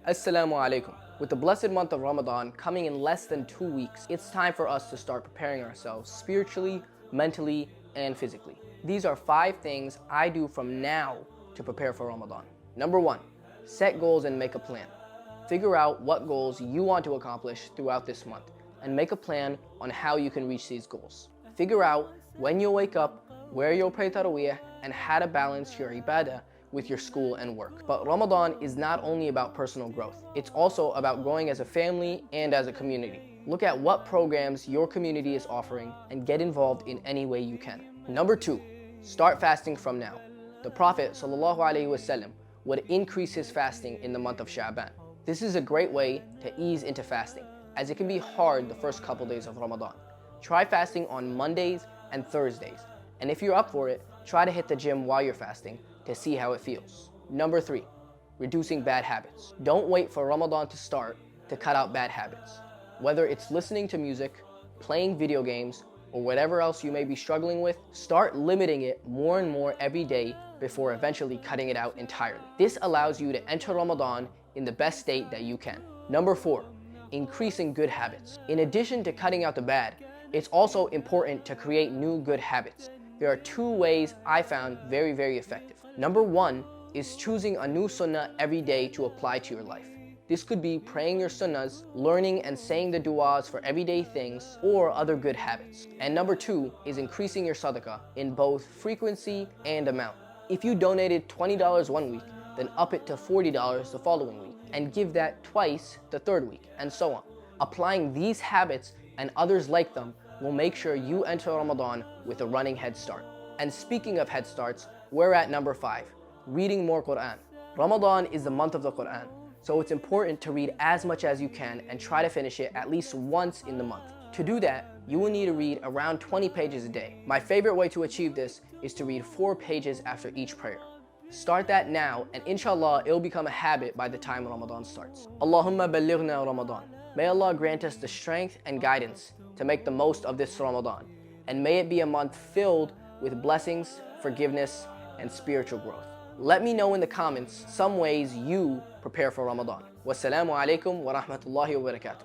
Assalamu alaikum. With the blessed month of Ramadan coming in less than 2 weeks, it's time for us to start preparing ourselves spiritually, mentally, and physically. These are 5 things I do from now to prepare for Ramadan. Number 1, set goals and make a plan. Figure out what goals you want to accomplish throughout this month and make a plan on how you can reach these goals. Figure out when you'll wake up, where you'll pray Taraweeh, and how to balance your ibadah with your school and work. But Ramadan is not only about personal growth, it's also about growing as a family and as a community. Look at what programs your community is offering and get involved in any way you can. Number 2, start fasting from now. The Prophet ﷺ would increase his fasting in the month of Sha'ban. This is a great way to ease into fasting, as it can be hard the first couple days of Ramadan. Try fasting on Mondays and Thursdays, and if you're up for it, try to hit the gym while you're fasting to see how it feels. Number 3, reducing bad habits. Don't wait for Ramadan to start to cut out bad habits. Whether it's listening to music, playing video games, or whatever else you may be struggling with, start limiting it more and more every day before eventually cutting it out entirely. This allows you to enter Ramadan in the best state that you can. Number 4, increasing good habits. In addition to cutting out the bad, it's also important to create new good habits. There are 2 ways I found very effective. Number 1 is choosing a new sunnah every day to apply to your life. This could be praying your sunnahs, learning and saying the du'as for everyday things, or other good habits. And number 2 is increasing your sadaqah in both frequency and amount. If you donated $20 one week, then up it to $40 the following week, and give that twice the third week, and so on. Applying these habits and others like them will make sure you enter Ramadan with a running head start. And speaking of head starts, we're at number 5, reading more Quran. Ramadan is the month of the Quran, so it's important to read as much as you can and try to finish it at least once in the month. To do that, you will need to read around 20 pages a day. My favorite way to achieve this is to read 4 pages after each prayer. Start that now, and inshallah, it'll become a habit by the time Ramadan starts. Allahumma ballighna Ramadan. May Allah grant us the strength and guidance to make the most of this Ramadan, and may it be a month filled with blessings, forgiveness, and spiritual growth. Let me know in the comments some ways you prepare for Ramadan. Wassalamu alaikum wa rahmatullahi wa barakatuh.